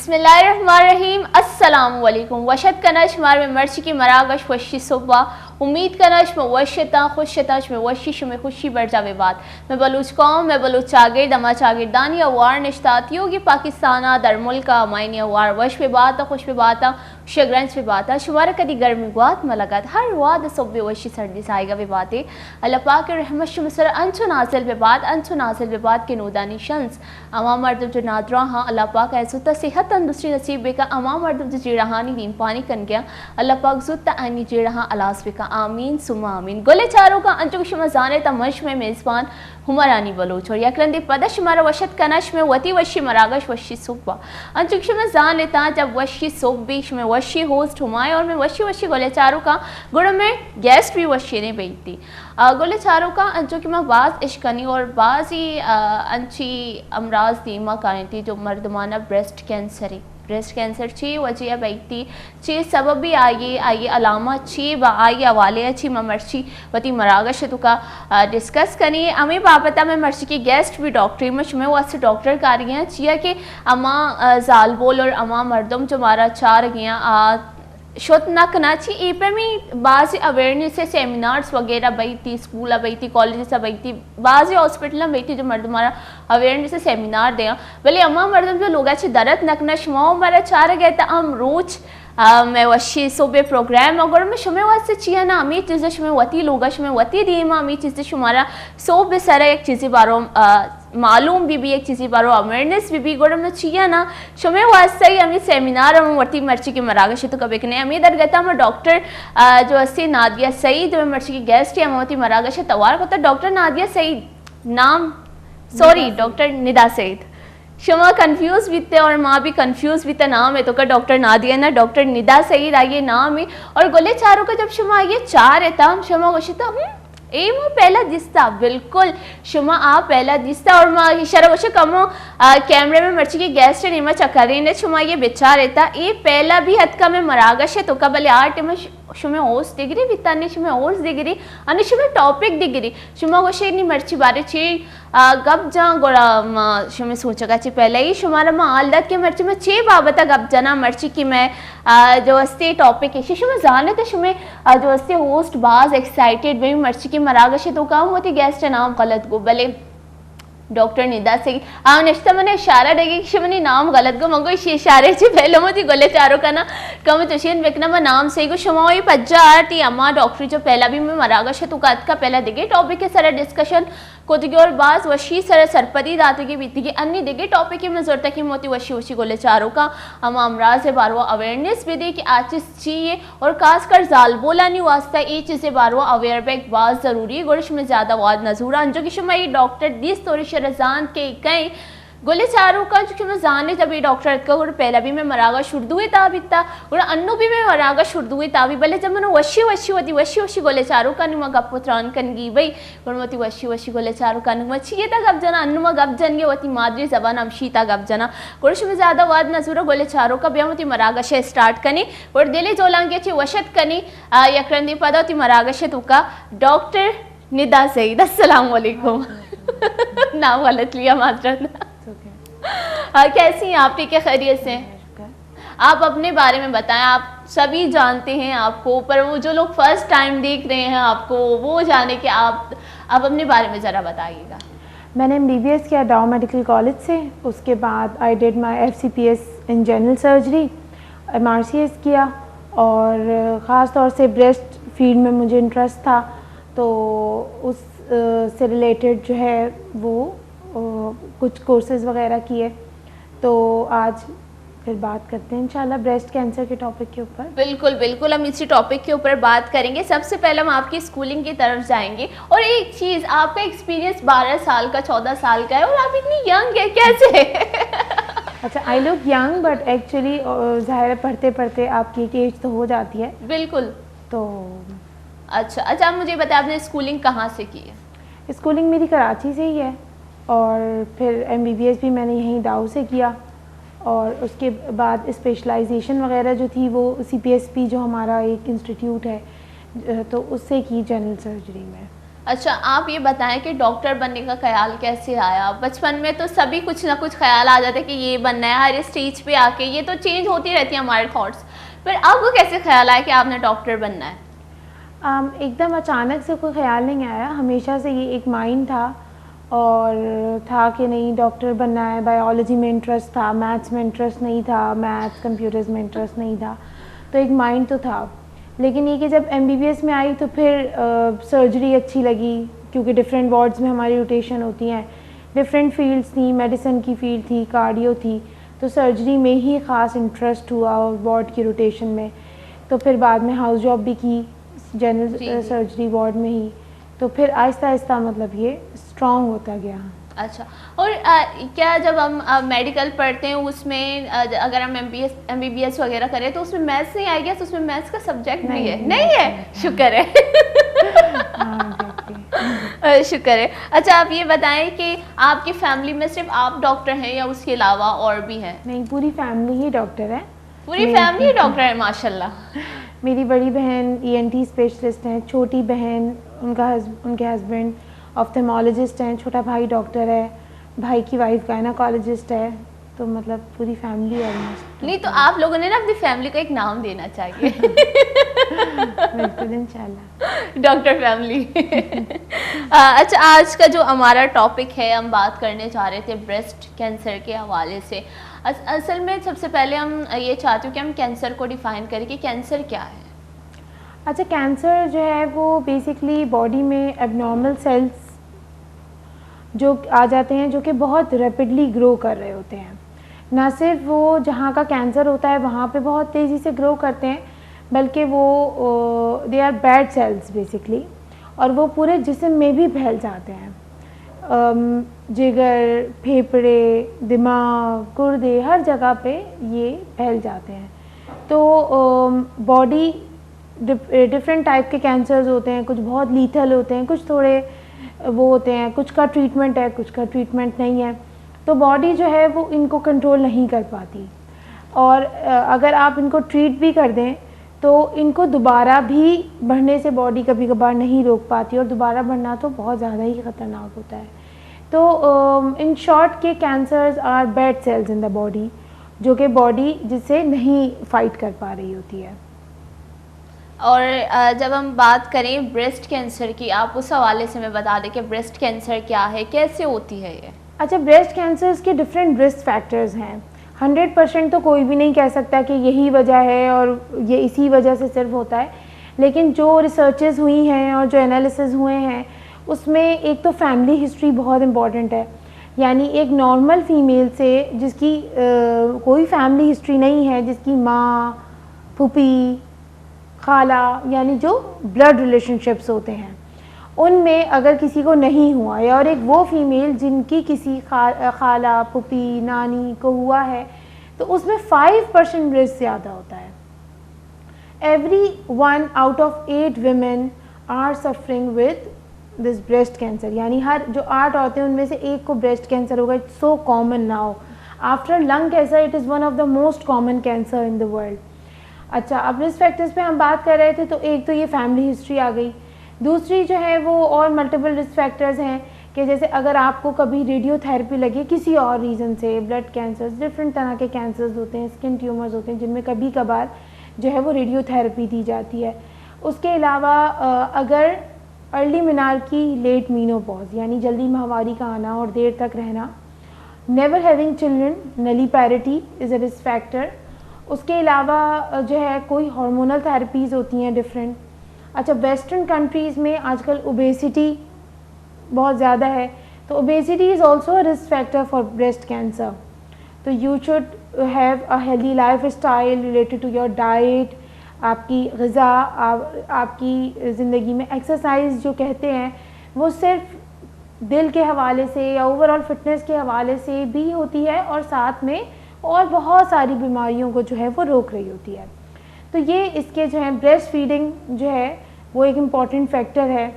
बिस्मिल्लाहिर्रहमानिर्रहीम अस्सलाम वालेकुम वशत कनश मार में मर्ची की मरागश वशी सुबह उम्मीद कनश में वशता खुशताश में वशिश में खुशी बढ़ जावे बात मैं बलूच कौम मैं बलूच चागिर दमा चागिरदानी अवार निश्तातियों की पाकिस्ताना दर मुल्का मायनी अवार वश पे बात खुश पे बात शगरंज पे बात शुमार कदी गर्मी गुआत मलगत हर वाद सब वशी सर्दी साइगा पे बातें अल्लाह पाक के रहमत शुमसर अंचु नासिल पे बात के नूदानी शंस अमा मर्द जो नादरा हाँ अल्लाह पाक ऐसा सेहत तंदुरुस्ती नसीब बेका अमा मर्द जो जीड़हानी दीन पानी कन गया अल्लाह पाक जुत्ता आनी जीड़हा अलास बेका आमीन सुमा आमीन गोले चारों का अंचु शुमा जाने तमश में मेज़बान हुमरानी बलोच और यकरंदी पदश मारा वशत कनश में वती वशी मरागश वशी सुबा अंचु शुमा जान लेता जब वशी सुबीश में वशी होस्ट हुमाए और मैं वशी गोले चारों का गुड़ में गेस्ट भी वशी ने बैठी गोले चारों का अंचु की मैं बाज इश्कनी और बाज ही अंची अमराज दीमा कायन थी जो मर्दमाना ब्रेस्ट कैंसर ची वजह बैठी ची सबब भी आई अलामा ची व आई अवाले अच्छी मर्ची वती मरागश तो का डिस्कस करी अमी बापता में मर्ची की गेस्ट भी डॉक्टरी में शुमे वास्ते डॉक्टर कारियाँ चिया कि अमा जाल बोल और अमा मर्दम जो मारा चार गया शोत ना कनाची ई पे में बाज़ अवेयरनेस से सेमिनार्स वगैरह बैठी स्कूल बैठी कॉलेज से बैठी बाज़ हॉस्पिटल में बैठी जो मर्द हमारा अवेयरनेस से सेमिनार दें भले अम्मा मर्दम जो लोग अच्छे दरद नकना शुमाओ हमारा चार गए था हम रोज मैं वशी सुबह प्रोग्राम अगर मैं शुमे वास्ते चिया ना अमी चीज़ें शुमे वती लोग शुमे वती दी माँ अमी चीज़ें शुमारा सो बेसारा एक चीज़ें बारो मालूम भी एक चीज़ी बारो अवेयरनेस भी गोड़ में चिया ना शुमे वास्ते ही हमें सेमिनार हम वर्ती मर्ची की मरागश तो कभी नहीं हमें इधर गया मैं डॉक्टर जो अस्सी नादिया सईद जो मर्ची की गेस्ट है हम मरागश तवार को डॉक्टर नादिया सईद नाम सॉरी डॉक्टर निदा सईद शुमा कंफ्यूज भी थे और माँ भी कंफ्यूज भी थे नाम है तो का डॉक्टर नादिया ना डॉक्टर निदा सईद आइए नाम है और गोले चारों का जब शुमा ये चार है था शुमा वशी तो एमो पहला दिस्ता बिल्कुल शुमा आप पहला दिस्ता और माँ इशारा वश कमो कैमरे में मर्ची की गेस्ट है निमा चक्कर ने शुमा ये बेचार रहता ये पहला भी हद का में मरागश है तो का भले आर्ट में शुमे ओस डिग्री बिताने शुमे ओस डिग्री अनि शुमे टॉपिक डिग्री शुमा वशे नी मर्ची बारे ची गप जा गोड़ा शुमे सोचगा ची पहले ही शुमारा माँ आलदत के मर्ची में चे बाबता गप जना मर्ची की मैं जो अस्ते टॉपिक है शुमे जाने तो शुमे जो अस्ते होस्ट बाज एक्साइटेड वे मर्ची की मरागश तो काम होती गेस्ट नाम गलत गो भले डॉक्टर निदा से निश्चित मैंने इशारा देगी कि मैंने नाम गलत गो मंगो इशारे से पहले मुझे गोले चारों का ना कम तुशीन बेकना मैं नाम सही को शुमा ही पज्जा आती अम्मा डॉक्टरी जो पहला भी मैं मरागश है तो का पहला देगे टॉपिक के सारा डिस्कशन को दिगे और बाज वशी सर सरपदी दाते की बीती की अन्य दिगे टॉपिक की मैं जरूरत की मोती वशी गोले चारों का हम अमराज बारवा अवेयरनेस भी दी कि आज चीज़ चाहिए और खासकर जाल बोला नहीं वास्ता ये चीज़ें बारवा अवेयर बैग बाज ज़रूरी है गोरश में ज़्यादा वाद नजूरा जो कि शुमा ये डॉक्टर दिस तोरी शरजान के कई गोले चारों का जो मैं जाने जब ये डॉक्टर का और पहला भी मैं मरागा शुर्दुए ताबिता और अन्नू भी मैं मरागा शुर्दुए ताबी भले जब मैंने वशी गोले चारों का नुमा गप पुत्रान कन गी भाई गुणमती वशी गोले चारों का नुमा छिए ता गप जना अन्नुमा गप जन ये वती मादरी जबान हम शीता गप जना कुछ में ज़्यादा वाद नजूरा गोले चारों का ब्यामती मरागा शे स्टार्ट कनी और दिले जोलांगे ची वशत कनी यकरंदी पदवती मरागा शे तुका डॉक्टर निदा सईद अस्सलाम वालेकुम नाम गलत लिया माजरत कैसी हैं आप? ठीक है, खैरियत से? आप अपने बारे में बताएं। आप सभी जानते हैं आपको, पर वो जो लोग फर्स्ट टाइम देख रहे हैं आपको वो जाने कि आप अपने बारे में ज़रा बताइएगा। मैंने MBBS किया डाउ मेडिकल कॉलेज से, उसके बाद I did my FCPS in general surgery, MRCS किया और ख़ास तौर से ब्रेस्ट फील्ड में मुझे इंटरेस्ट था तो उस से रिलेटेड जो है वो कुछ कोर्सेज़ वगैरह किए। तो आज फिर बात करते हैं इंशाल्लाह ब्रेस्ट कैंसर के टॉपिक के ऊपर। बिल्कुल बिल्कुल, हम इसी टॉपिक के ऊपर बात करेंगे। सबसे पहले हम आपकी स्कूलिंग की तरफ जाएंगे और एक चीज़, आपका एक्सपीरियंस 12 साल का 14 साल का है और आप इतनी यंग है, कैसे? अच्छा, I look young but actually ज़ाहिर पढ़ते पढ़ते आपकी एक एज तो हो जाती है। बिल्कुल। तो अच्छा, आप मुझे बताएं आपने स्कूलिंग कहाँ से की है? स्कूलिंग मेरी कराची से ही है और फिर MBBS भी मैंने यहीं डाउ से किया और उसके बाद स्पेशलाइजेशन वगैरह जो थी वो CPSP जो हमारा एक इंस्टीट्यूट है तो उससे की जनरल सर्जरी में। अच्छा, आप ये बताएं कि डॉक्टर बनने का ख्याल कैसे आया? बचपन में तो सभी कुछ ना कुछ ख्याल आ जाते कि ये बनना है, हर स्टेज पे आके ये तो चेंज होती रहती है हमारे थॉट्स, फिर आपको कैसे ख्याल आया कि आपने डॉक्टर बनना है? एकदम अचानक से कोई ख्याल नहीं आया, हमेशा से ये एक माइंड था और था कि नहीं डॉक्टर बनना है। बायोलॉजी में इंटरेस्ट था, मैथ्स में इंटरेस्ट नहीं था, मैथ्स कंप्यूटर्स में इंटरेस्ट नहीं था, तो एक माइंड तो था। लेकिन ये कि जब एमबीबीएस में आई तो फिर सर्जरी अच्छी लगी, क्योंकि डिफरेंट वार्ड्स में हमारी रोटेशन होती हैं, डिफरेंट फील्ड्स थी, मेडिसिन की फील्ड थी, कार्डियो थी, तो सर्जरी में ही ख़ास इंटरेस्ट हुआ वार्ड की रोटेशन में। तो फिर बाद में हाउस जॉब भी की जनरल सर्जरी वार्ड में ही, तो फिर आहिस्ता आहिस्ता मतलब ये स्ट्रॉन्ग होता गया। अच्छा, और क्या जब हम मेडिकल पढ़ते हैं उसमें अगर हम एमबीबीएस वगैरह करें तो उसमें मैथ्स नहीं आएगा? तो उसमें मैथ्स का सब्जेक्ट भी है? नहीं है, शुक्र है। शुक्र है। अच्छा, आप ये बताएं कि आपकी फैमिली में सिर्फ आप डॉक्टर हैं या उसके अलावा और भी हैं? नहीं, पूरी फैमिली ही डॉक्टर है। पूरी फैमिली ही डॉक्टर है, माशाल्लाह। मेरी बड़ी बहन ईएनटी स्पेशलिस्ट हैं, छोटी बहन उनके हस्बैंड ऑफ्थेमोलॉजिस्ट हैं, छोटा भाई डॉक्टर है, भाई की वाइफ गायनेकोलॉजिस्ट है, तो मतलब पूरी फैमिली ऑलमोस्ट। नहीं तो आप लोगों ने ना अपनी फैमिली को एक नाम देना चाहिए। बिल्कुल, इंशाल्लाह, डॉक्टर फैमिली। अच्छा, आज का जो हमारा टॉपिक है, हम बात करने जा रहे थे ब्रेस्ट कैंसर के हवाले से। असल में सबसे पहले हम ये चाहते हैं कि हम कैंसर को डिफ़ाइन करें कि कैंसर क्या है। अच्छा, कैंसर जो है वो बेसिकली बॉडी में एबनॉर्मल सेल्स जो आ जाते हैं, जो कि बहुत रैपिडली ग्रो कर रहे होते हैं। ना सिर्फ वो जहाँ का कैंसर होता है वहाँ पे बहुत तेज़ी से ग्रो करते हैं, बल्कि वो they are bad cells basically, और वो पूरे जिस्म में भी फैल जाते हैं। जिगर, फेफड़े, दिमाग, गुर्दे, हर जगह पे ये फैल जाते हैं। तो बॉडी डिफरेंट टाइप के कैंसर्स होते हैं, कुछ बहुत लीथल होते हैं, कुछ थोड़े वो होते हैं, कुछ का ट्रीटमेंट है, कुछ का ट्रीटमेंट नहीं है। तो बॉडी जो है वो इनको कंट्रोल नहीं कर पाती, और अगर आप इनको ट्रीट भी कर दें तो इनको दोबारा भी बढ़ने से बॉडी कभी कभार नहीं रोक पाती, और दोबारा बढ़ना तो बहुत ज़्यादा ही ख़तरनाक होता है। तो इन शॉर्ट के cancers are bad cells in the body, जो कि बॉडी जिससे नहीं फाइट कर पा रही होती है। और जब हम बात करें ब्रेस्ट कैंसर की, आप उस हवाले से मैं बता दें कि ब्रेस्ट कैंसर क्या है, कैसे होती है ये? अच्छा, ब्रेस्ट कैंसर्स के डिफरेंट रिस्क फैक्टर्स हैं। 100% तो कोई भी नहीं कह सकता कि यही वजह है और ये इसी वजह से सिर्फ होता है, लेकिन जो रिसर्चेस हुई हैं और जो एनालिसिस हुए हैं उसमें एक तो फैमिली हिस्ट्री बहुत इम्पॉर्टेंट है। यानी एक नॉर्मल फीमेल से जिसकी कोई फैमिली हिस्ट्री नहीं है, जिसकी माँ, फूफी, खाला, यानी जो ब्लड रिलेशनशिप्स होते हैं, उनमें अगर किसी को नहीं हुआ है, और एक वो फीमेल जिनकी किसी खाला, पुपी, नानी को हुआ है, तो उसमें 5% रिस्क ज़्यादा होता है। Every 1 out of 8 women are suffering with this breast cancer, यानी हर जो 8 औरतें उनमें से एक को ब्रेस्ट कैंसर होगा। It's so common now after lung cancer, it is one of the most common cancer in the world. अच्छा, अब रिस्क फैक्टर्स पे हम बात कर रहे थे, तो एक तो ये फैमिली हिस्ट्री आ गई, दूसरी जो है वो और मल्टीपल रिस्क फैक्टर्स हैं कि जैसे अगर आपको कभी रेडियोथेरेपी लगे किसी और रीज़न से, ब्लड कैंसर्स, डिफरेंट तरह के कैंसर्स होते हैं, स्किन ट्यूमर्स होते हैं जिनमें कभी कभार जो है वो रेडियोथेरेपी दी जाती है। उसके अलावा अगर अर्ली मेनार्की, लेट मीनोपॉज, यानी जल्दी माहवारी का आना और देर तक रहना, never having children, nulliparity is a risk factor. उसके अलावा जो है कोई हार्मोनल थेरेपीज़ होती हैं डिफरेंट। अच्छा, वेस्टर्न कंट्रीज़ में आजकल ओबेसिटी बहुत ज़्यादा है, तो obesity is also a risk factor for breast cancer. तो you should have a healthy life style related to your diet, आपकी ग़िज़ा, आपकी ज़िंदगी में एक्सरसाइज जो कहते हैं वो सिर्फ दिल के हवाले से या ओवरऑल फिटनेस के हवाले से भी होती है, और साथ में और बहुत सारी बीमारियों को जो है वो रोक रही होती है। तो ये इसके जो है ब्रेस्ट फीडिंग जो है वो एक इम्पॉर्टेंट फैक्टर है।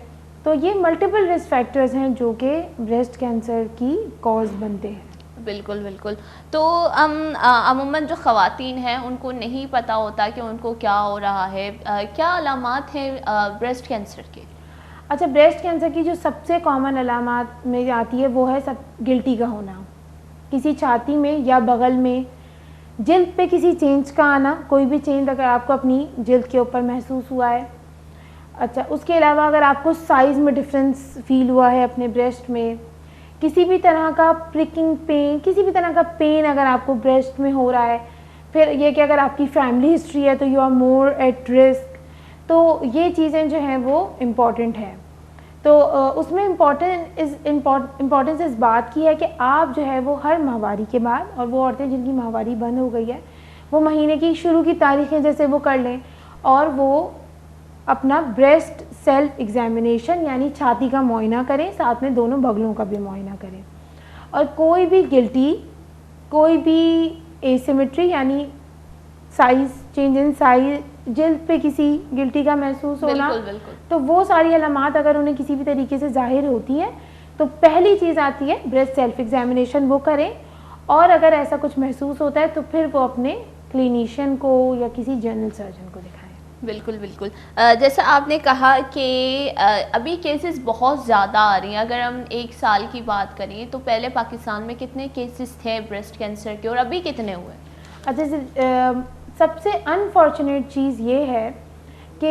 तो ये मल्टीपल रिस्क फैक्टर्स हैं जो कि ब्रेस्ट कैंसर की कॉज बनते हैं। बिल्कुल बिल्कुल। तो अमूमन जो ख़वातीन हैं उनको नहीं पता होता कि उनको क्या हो रहा है, क्या अलामात हैं ब्रेस्ट कैंसर के? अच्छा, ब्रेस्ट कैंसर की जो सबसे कॉमन अलामात में आती है वो है सब गिल्टी का होना, किसी छाती में या बगल में, जिल्द पे किसी चेंज का आना, कोई भी चेंज अगर आपको अपनी जिल्द के ऊपर महसूस हुआ है। अच्छा, उसके अलावा अगर आपको साइज़ में डिफरेंस फील हुआ है अपने ब्रेस्ट में, किसी भी तरह का प्रिकिंग पेन, किसी भी तरह का पेन अगर आपको ब्रेस्ट में हो रहा है, फिर ये कि अगर आपकी फैमिली हिस्ट्री है तो you are more at risk, तो ये चीज़ें जो हैं वो इम्पॉर्टेंट हैं। तो उसमें इम्पॉर्टेंस इस बात की है कि आप जो है वो हर माहवारी के बाद, और वो औरतें जिनकी माहवारी बंद हो गई है वो महीने की शुरू की तारीखें जैसे वो कर लें, और वो अपना ब्रेस्ट सेल्फ एग्जामिनेशन यानी छाती का मुआयना करें, साथ में दोनों बगलों का भी मुआयना करें। और कोई भी गिल्टी, कोई भी एसिमेट्री यानी साइज चेंज इन साइज, जिल्द पे किसी गिल्टी का महसूस होना, बिल्कुल। तो वो सारी अलामात अगर उन्हें किसी भी तरीके से जाहिर होती हैं तो पहली चीज़ आती है ब्रेस्ट सेल्फ एग्जामिनेशन वो करें, और अगर ऐसा कुछ महसूस होता है तो फिर वो अपने क्लिनिशियन को या किसी जनरल सर्जन को दिखाएं। बिल्कुल। जैसे आपने कहा कि अभी केसेस बहुत ज़्यादा आ रही हैं। अगर हम 1 साल की बात करें तो पहले पाकिस्तान में कितने केसेस थे ब्रेस्ट कैंसर के और अभी कितने हुए? अच्छा, सबसे अनफॉर्चुनेट चीज़ ये है कि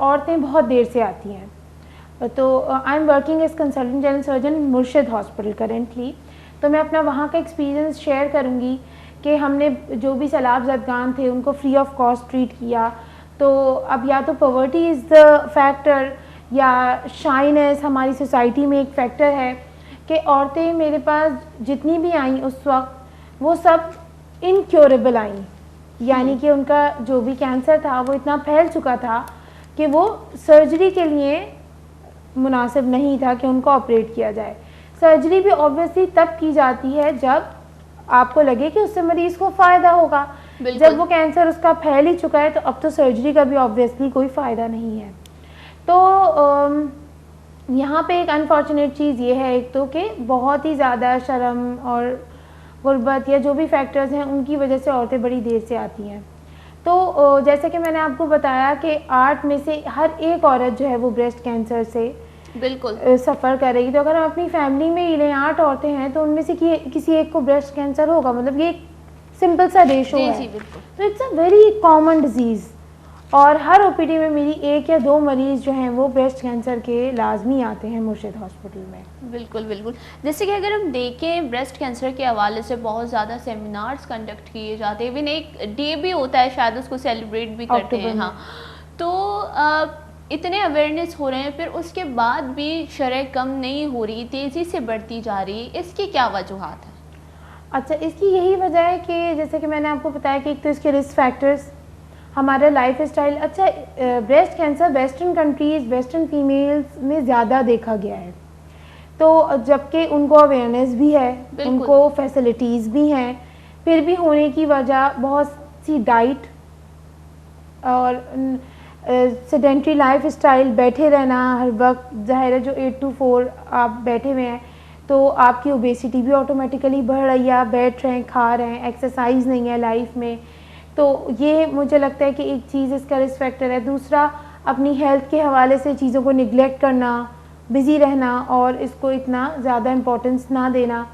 औरतें बहुत देर से आती हैं। तो I am working as consultant general surgeon Murshid hospital currently, तो मैं अपना वहाँ का एक्सपीरियंस शेयर करूँगी कि हमने जो भी सैलाब ज़दगान थे उनको फ्री ऑफ कॉस्ट ट्रीट किया। तो अब या तो पॉवर्टी इज़ द फैक्टर या शाइनेस हमारी सोसाइटी में एक फैक्टर है कि औरतें मेरे पास जितनी भी आईं उस वक्त वो सब इनक्योरेबल आईं, यानी कि उनका जो भी कैंसर था वो इतना फैल चुका था कि वो सर्जरी के लिए मुनासिब नहीं था कि उनको ऑपरेट किया जाए। सर्जरी भी ऑब्वियसली तब की जाती है जब आपको लगे कि उससे मरीज़ को फ़ायदा होगा। जब वो कैंसर उसका फैल ही चुका है तो अब तो सर्जरी का भी ऑब्वियसली कोई फ़ायदा नहीं है। तो यहाँ पे एक अनफॉर्चुनेट चीज़ ये है, एक तो कि बहुत ही ज़्यादा शर्म और गुर्बत या जो भी फैक्टर्स हैं उनकी वजह से औरतें बड़ी देर से आती हैं। तो जैसे कि मैंने आपको बताया कि 8 में से हर एक औरत जो है वो ब्रेस्ट कैंसर से सफ़र करेगी। तो अगर हम अपनी फैमिली में ही लें 8 औरतें हैं तो उनमें से किसी एक को ब्रेस्ट कैंसर होगा, मतलब ये सिंपल सा रेशो है। तो it's a very common disease, और हर ओपीडी में मेरी 1 या 2 मरीज़ जो हैं वो ब्रेस्ट कैंसर के लाजमी आते हैं मुर्शिद हॉस्पिटल में। बिल्कुल। जैसे कि अगर हम देखें ब्रेस्ट कैंसर के हवाले से बहुत ज़्यादा सेमिनार्स कंडक्ट किए जाते हैं, इवन एक डे भी होता है शायद उसको सेलिब्रेट भी करते हैं। हाँ, तो इतने अवेयरनेस हो रहे हैं, फिर उसके बाद भी शरह कम नहीं हो रही, तेज़ी से बढ़ती जा रही, इसकी क्या वजूहात है? अच्छा, इसकी यही वजह है कि जैसे कि मैंने आपको बताया कि एक तो इसके रिस्क फैक्टर्स, हमारा लाइफ स्टाइल। अच्छा, breast cancer western countries, western females में ज़्यादा देखा गया है, तो जबकि उनको अवेयरनेस भी है, उनको फैसिलिटीज़ भी हैं, फिर भी होने की वजह बहुत सी डाइट और सेडेंट्री लाइफ स्टाइल, बैठे रहना हर वक्त, ज़ाहिर है जो 8 to 4 आप बैठे हुए हैं तो आपकी ओबेसिटी भी ऑटोमेटिकली बढ़ रही है, आप बैठ रहे हैं, खा रहे हैं, एक्सरसाइज नहीं है लाइफ में। तो ये मुझे लगता है कि एक चीज़ इसका रिस्क फैक्टर है। दूसरा, अपनी हेल्थ के हवाले से चीज़ों को निगलेक्ट करना, बिज़ी रहना और इसको इतना ज़्यादा इम्पोर्टेंस ना देना,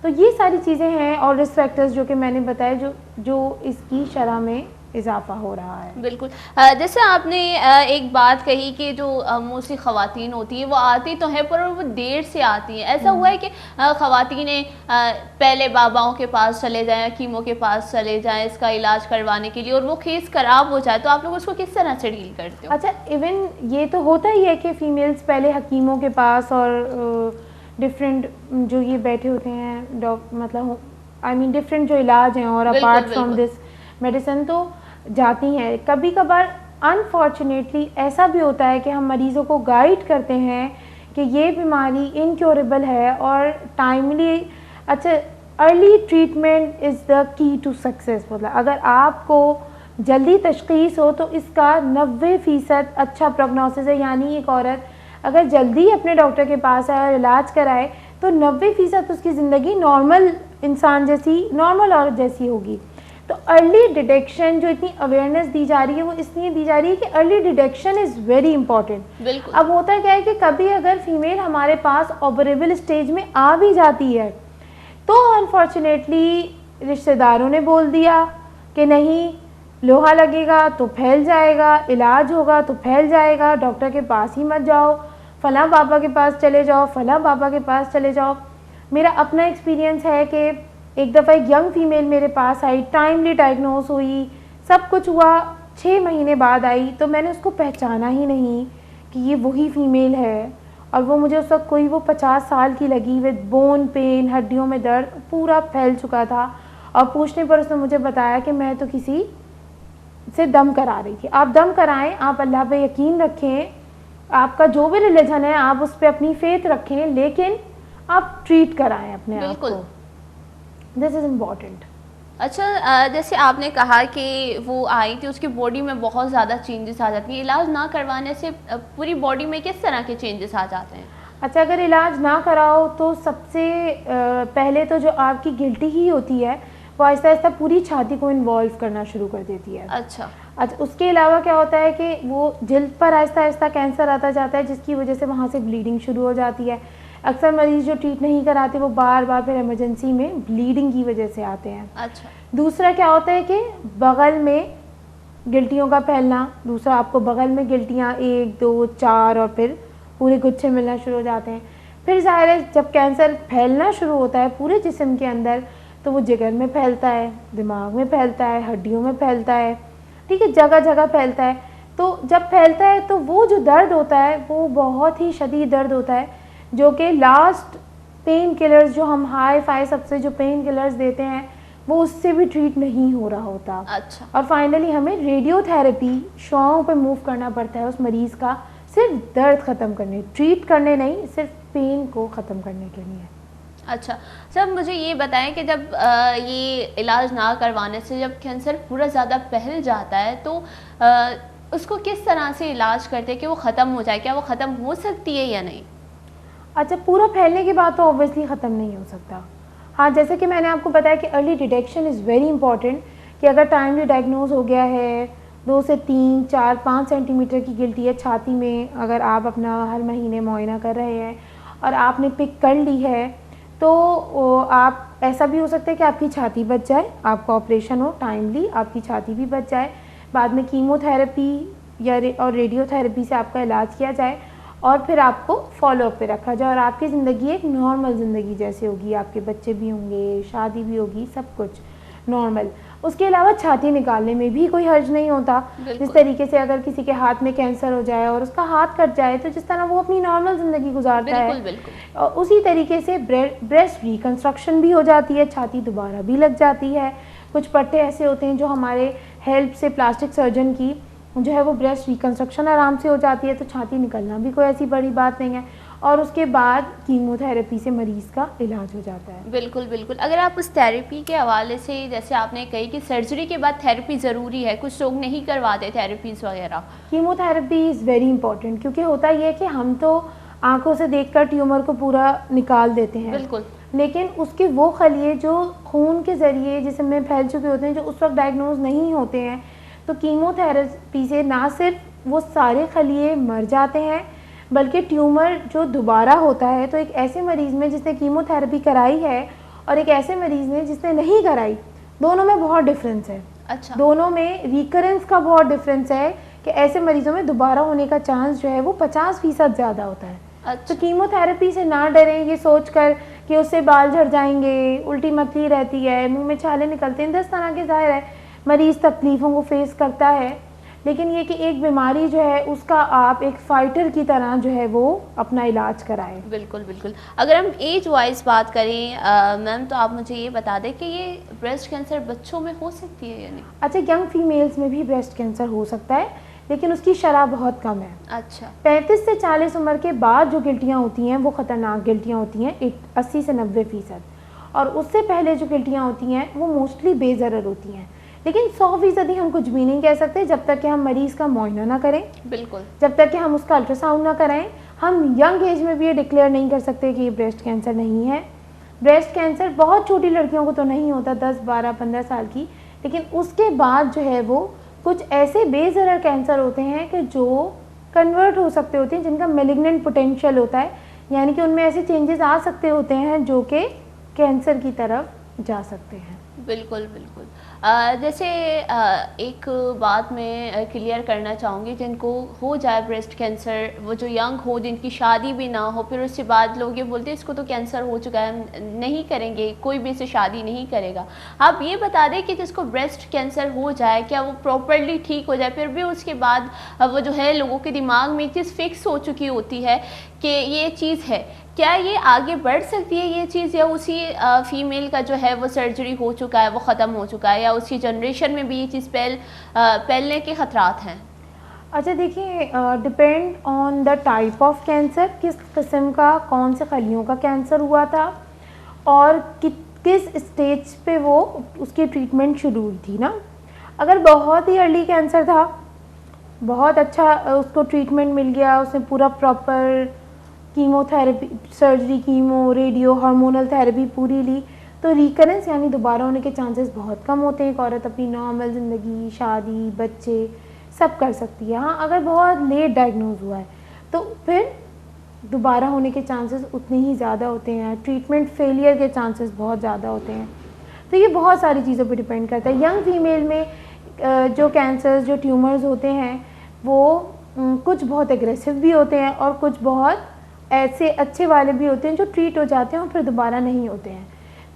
तो ये सारी चीज़ें हैं और रिस्क फैक्टर्स जो कि मैंने बताया जो इसकी शरह में इजाफा हो रहा है। बिल्कुल। जैसे आपने एक बात कही कि जो मोस्टली ख़वातीन होती हैं वो आती तो हैं पर वो देर से आती हैं। ऐसा हुआ है कि ख़वातीनें पहले बाबाओं के पास चले जाएं, कीमो के पास चले जाएं इसका इलाज करवाने के लिए, और वो केस ख़राब हो जाए, तो आप लोग उसको किस तरह से डील करते हो? अच्छा, इवन ये तो होता ही है कि फ़ीमेल्स पहले हकीमों के पास और डिफरेंट जो ये बैठे होते हैं मतलब आई मीन डिफरेंट जो इलाज हैं और अपार्ट फ्रॉम दिस मेडिसिन तो जाती हैं। कभी कभार अनफॉर्चुनेटली ऐसा भी होता है कि हम मरीज़ों को गाइड करते हैं कि ये बीमारी इनक्योरेबल है और टाइमली, अच्छा, early treatment is the key to success. मतलब अगर आपको जल्दी तशख़ीस हो तो इसका 90% अच्छा प्रोग्नोसिस है, यानी एक औरत अगर जल्दी अपने डॉक्टर के पास आए और इलाज कराए तो 90% उसकी ज़िंदगी नॉर्मल इंसान जैसी, नॉर्मल औरत जैसी होगी। तो अर्ली डिटेक्शन जो इतनी अवेयरनेस दी जा रही है वो इसलिए दी जा रही है कि early detection is very important. बिल्कुल। अब होता क्या है कि कभी अगर फीमेल हमारे पास ऑपरेबल स्टेज में आ भी जाती है तो अनफॉर्चुनेटली रिश्तेदारों ने बोल दिया कि नहीं, लोहा लगेगा तो फैल जाएगा, इलाज होगा तो फैल जाएगा, डॉक्टर के पास ही मत जाओ, फलां पापा के पास चले जाओ, फलां पापा के पास चले जाओ। मेरा अपना एक्सपीरियंस है कि एक दफ़ा एक यंग फीमेल मेरे पास आई, टाइमली डायग्नोस हुई, सब कुछ हुआ, 6 महीने बाद आई, तो मैंने उसको पहचाना ही नहीं कि ये वही फीमेल है। और वो मुझे उस वक्त कोई वो 50 साल की लगी, विद बोन पेन, हड्डियों में दर्द पूरा फैल चुका था। और पूछने पर उसने मुझे बताया कि मैं तो किसी से दम करा रही थी। आप दम कराएं, आप अल्लाह पे यकीन रखें, आपका जो भी रिलीजन है आप उस पर अपनी फेथ रखें, लेकिन आप ट्रीट कराएं अपने आप को। This is important. अच्छा, जैसे आपने कहा कि वो आई थी, उसकी बॉडी में बहुत ज़्यादा चेंजेस आ जाती हैं, इलाज ना करवाने से पूरी बॉडी में किस तरह के चेंजेस आ जाते हैं? अच्छा, अगर इलाज ना कराओ तो सबसे पहले तो जो आपकी गिल्टी ही होती है वो आहिस्ता आहिस्ता पूरी छाती को इन्वॉल्व करना शुरू कर देती है। अच्छा, उसके अलावा क्या होता है कि वो जिल्द पर आहिस्ता आहिस्ता कैंसर आता जाता है, जिसकी वजह से वहाँ से ब्लीडिंग शुरू हो जाती है। अक्सर मरीज़ जो ट्रीट नहीं कराते वो बार बार फिर इमरजेंसी में ब्लीडिंग की वजह से आते हैं। अच्छा। दूसरा क्या होता है कि बगल में गिल्टियों का फैलना, दूसरा आपको बगल में गिल्टियाँ 1, 2, 4 और फिर पूरे गुच्छे मिलना शुरू हो जाते हैं। फिर ज़ाहिर है जब कैंसर फैलना शुरू होता है पूरे जिस्म के अंदर तो वो जिगर में फैलता है, दिमाग में फैलता है, हड्डियों में फैलता है, ठीक है, जगह जगह फैलता है। तो जब फैलता है तो वो जो दर्द होता है वो बहुत ही शदीद दर्द होता है, जो कि लास्ट पेन किलर्स जो हम हाई फाई सबसे जो पेन किलर्स देते हैं वो उससे भी ट्रीट नहीं हो रहा होता। अच्छा। और फाइनली हमें रेडियोथेरेपी शॉक पे मूव करना पड़ता है उस मरीज़ का, सिर्फ दर्द ख़त्म करने, ट्रीट करने नहीं, सिर्फ पेन को ख़त्म करने के लिए। अच्छा सर, मुझे ये बताएं कि जब ये इलाज ना करवाने से जब कैंसर पूरा ज़्यादा फैल जाता है तो उसको किस तरह से इलाज करते हैं कि वो ख़त्म हो जाए? क्या वो ख़त्म हो सकती है या नहीं? अच्छा, पूरा फैलने के बाद तो ऑब्वियसली ख़त्म नहीं हो सकता। हाँ, जैसे कि मैंने आपको बताया कि early detection is very important, कि अगर टाइमली डायग्नोज हो गया है, 2 से 3, 4, 5 सेंटीमीटर की गिल्टी है छाती में, अगर आप अपना हर महीने मुआयना कर रहे हैं और आपने पिक कर ली है तो आप ऐसा भी हो सकता है कि आपकी छाती बच जाए, आपका ऑपरेशन हो टाइमली, आपकी छाती भी बच जाए, बाद में कीमोथेरेपी या और रेडियोथेरेपी से आपका इलाज किया जाए और फिर आपको फॉलोअप पे रखा जाए और आपकी ज़िंदगी एक नॉर्मल ज़िंदगी जैसे होगी, आपके बच्चे भी होंगे, शादी भी होगी, सब कुछ नॉर्मल। उसके अलावा छाती निकालने में भी कोई हर्ज नहीं होता। जिस तरीके से अगर किसी के हाथ में कैंसर हो जाए और उसका हाथ कट जाए तो जिस तरह वो अपनी नॉर्मल ज़िंदगी गुजारता है, और उसी तरीके से ब्रेस्ट रिकंस्ट्रक्शन भी हो जाती है, छाती दोबारा भी लग जाती है। कुछ पट्टे ऐसे होते हैं जो हमारे हेल्प से प्लास्टिक सर्जन की जो है वो ब्रेस्ट रिकंस्ट्रक्शन आराम से हो जाती है, तो छाती निकलना भी कोई ऐसी बड़ी बात नहीं है। और उसके बाद कीमोथेरेपी से मरीज़ का इलाज हो जाता है। बिल्कुल बिल्कुल। अगर आप उस थेरेपी के हवाले से, जैसे आपने कही कि सर्जरी के बाद थेरेपी ज़रूरी है, कुछ लोग नहीं करवाते थेरेपीज़ वगैरह। कीमोथेरेपी इज़ वेरी इंपॉर्टेंट, क्योंकि होता ये है कि हम तो आंखों से देखकर ट्यूमर को पूरा निकाल देते हैं, बिल्कुल, लेकिन उसके वो खलिए जो खून के ज़रिए जिस्म में फैल चुके होते हैं, जो उस वक्त डायग्नोज नहीं होते हैं, तो कीमोथेरेपी से ना सिर्फ वो सारे खलिए मर जाते हैं, बल्कि ट्यूमर जो दोबारा होता है, तो एक ऐसे मरीज़ में जिसने कीमोथेरेपी कराई है और एक ऐसे मरीज़ ने जिसने नहीं कराई, दोनों में बहुत डिफरेंस है। अच्छा। दोनों में रिकरेंस का बहुत डिफरेंस है कि ऐसे मरीज़ों में दोबारा होने का चांस जो है वो 50% ज़्यादा होता है। अच्छा। तो कीमोथेरेपी से ना डरें ये सोचकर कि उससे बाल झड़ जाएंगे, उल्टी मचली रहती है, मुंह में छाले निकलते हैं, 10 तरह के, ज़ाहिर है मरीज़ तकलीफ़ों को फेस करता है, लेकिन ये कि एक बीमारी जो है उसका आप एक फ़ाइटर की तरह जो है वो अपना इलाज कराएं। बिल्कुल बिल्कुल। अगर हम एज वाइज बात करें मैम, तो आप मुझे ये बता दें कि ये ब्रेस्ट कैंसर बच्चों में हो सकती है या नहीं? अच्छा, यंग फीमेल्स में भी ब्रेस्ट कैंसर हो सकता है, लेकिन उसकी शरह बहुत कम है। अच्छा। 35 से 40 उम्र के बाद जो गिल्टियाँ होती हैं वो ख़तरनाक गिल्टियाँ होती हैं, 80 से 90%, और उससे पहले जो गिल्टियाँ होती हैं वो मोस्टली बेज़रर होती हैं। लेकिन 100% हम कुछ भी नहीं कह सकते जब तक कि हम मरीज़ का मुआयना ना करें। बिल्कुल। जब तक कि हम उसका अल्ट्रासाउंड ना कराएं, हम यंग एज में भी ये डिक्लेयर नहीं कर सकते कि ये ब्रेस्ट कैंसर नहीं है। ब्रेस्ट कैंसर बहुत छोटी लड़कियों को तो नहीं होता, 10, 12, 15 साल की, लेकिन उसके बाद जो है वो कुछ ऐसे बेज़रर कैंसर होते हैं कि जो कन्वर्ट हो सकते होते हैं, जिनका मेलिग्नेंट पोटेंशियल होता है, यानी कि उनमें ऐसे चेंजेस आ सकते होते हैं जो कि कैंसर की तरफ जा सकते हैं। बिल्कुल बिल्कुल। जैसे एक बात मैं क्लियर करना चाहूँगी, जिनको हो जाए ब्रेस्ट कैंसर, वो जो यंग हो, जिनकी शादी भी ना हो, फिर उसके बाद लोग ये बोलते हैं इसको तो कैंसर हो चुका है, हम नहीं करेंगे, कोई भी इससे शादी नहीं करेगा। आप ये बता दें कि जिसको ब्रेस्ट कैंसर हो जाए, क्या वो प्रॉपरली ठीक हो जाए, फिर भी उसके बाद वो जो है लोगों के दिमाग में एक चीज़ फिक्स हो चुकी होती है कि ये चीज़ है, क्या ये आगे बढ़ सकती है ये चीज़, या उसी फीमेल का जो है वो सर्जरी हो चुका है, वो ख़त्म हो चुका है, या उसकी जनरेशन में भी ये चीज़ फैलने के ख़तरात हैं? अच्छा देखिए, depend on the type of cancer, किस किस्म का, कौन से खलियों का कैंसर हुआ था और किस स्टेज पे वो उसकी ट्रीटमेंट शुरू हुई थी ना। अगर बहुत ही अर्ली कैंसर था, बहुत अच्छा उसको ट्रीटमेंट मिल गया, उसने पूरा proper chemotherapy, surgery, chemo, radio, hormonal therapy पूरी ली, तो रिकरेंस यानी दोबारा होने के चांसेस बहुत कम होते हैं। एक औरत अपनी नॉर्मल ज़िंदगी, शादी, बच्चे सब कर सकती है। हाँ, अगर बहुत लेट डायग्नोज हुआ है तो फिर दोबारा होने के चांसेस उतने ही ज़्यादा होते हैं, ट्रीटमेंट फेलियर के चांसेस बहुत ज़्यादा होते हैं। तो ये बहुत सारी चीज़ों पर डिपेंड करता है। यंग फीमेल में जो कैंसर्स, जो ट्यूमर्स होते हैं वो कुछ बहुत एग्रेसिव भी होते हैं और कुछ बहुत ऐसे अच्छे वाले भी होते हैं जो ट्रीट हो जाते हैं और फिर दोबारा नहीं होते हैं।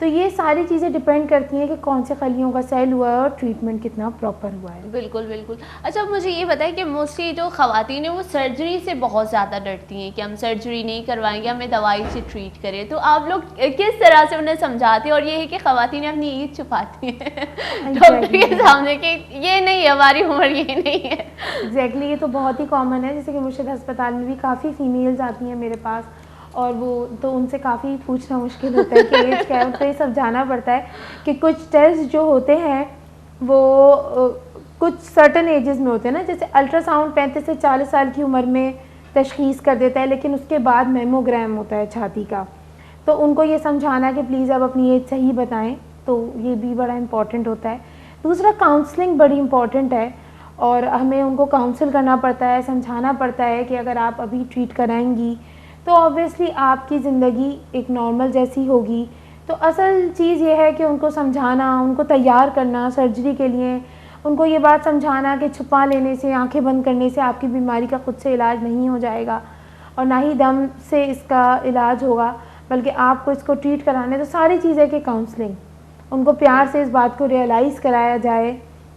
तो ये सारी चीज़ें डिपेंड करती हैं कि कौन से खलियों का सेल हुआ है और ट्रीटमेंट कितना प्रॉपर हुआ है। बिल्कुल बिल्कुल। अच्छा, मुझे ये बताएं कि मोस्टली जो ख़वातीन हैं वो सर्जरी से बहुत ज़्यादा डरती हैं कि हम सर्जरी नहीं करवाएंगे, हमें दवाई से ट्रीट करें, तो आप लोग किस तरह से उन्हें समझाते हैं? और ये है कि ख़वातीन अपनी ईद छुपाती हैं डॉक्टर के सामने कि ये नहीं है, हमारी उम्र ये नहीं है। एग्जैक्टली, ये तो बहुत ही कॉमन है। जैसे कि मुर्शिद अस्पताल में भी काफ़ी फीमेल्स आती हैं मेरे पास, और वो तो उनसे काफ़ी पूछना मुश्किल होता है कि एज क्या है। उनको ये सब जानना पड़ता है कि कुछ टेस्ट जो होते हैं वो कुछ सर्टन एजेस में होते हैं ना, जैसे अल्ट्रासाउंड 35 से 40 साल की उम्र में तशखीस कर देता है, लेकिन उसके बाद मेमोग्राम होता है छाती का। तो उनको ये समझाना कि प्लीज़ आप अपनी एज सही बताएं, तो ये भी बड़ा इम्पॉर्टेंट होता है। दूसरा, काउंसलिंग बड़ी इम्पॉर्टेंट है और हमें उनको काउंसिल करना पड़ता है, समझाना पड़ता है कि अगर आप अभी ट्रीट कराएंगी तो ऑब्वियसली आपकी ज़िंदगी एक नॉर्मल जैसी होगी। तो असल चीज़ ये है कि उनको समझाना, उनको तैयार करना सर्जरी के लिए, उनको ये बात समझाना कि छुपा लेने से, आंखें बंद करने से आपकी बीमारी का खुद से इलाज नहीं हो जाएगा और ना ही दम से इसका इलाज होगा, बल्कि आपको इसको ट्रीट कराने। तो सारी चीज़ें की काउंसलिंग, उनको प्यार से इस बात को रियलाइज़ कराया जाए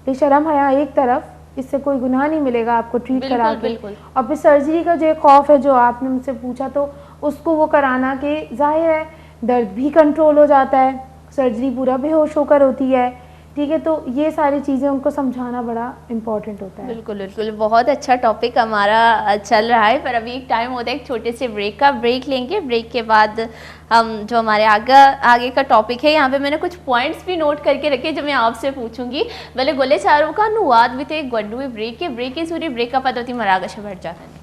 कि शर्म हया एक तरफ, इससे कोई गुनाह नहीं मिलेगा आपको ट्रीट करा के। और फिर सर्जरी का जो एक खौफ है जो आपने मुझसे पूछा, तो उसको वो कराना कि जाहिर है दर्द भी कंट्रोल हो जाता है, सर्जरी पूरा बेहोश होकर होती है, ठीक है। तो ये सारी चीज़ें उनको समझाना बड़ा इम्पॉर्टेंट होता है। बिल्कुल बिल्कुल, बहुत अच्छा टॉपिक हमारा चल रहा है, पर अभी एक टाइम होता है एक छोटे से ब्रेक का। ब्रेक लेंगे, ब्रेक के बाद हम जो हमारे आगे का टॉपिक है, यहाँ पे मैंने कुछ पॉइंट्स भी नोट करके रखे जो मैं आपसे पूछूंगी। भले गोले चारों का अनुवाद भी थे गड्डू ब्रेक के ब्रेक की सूरी ब्रेक का पद्धति मरागश बढ़ जाता है।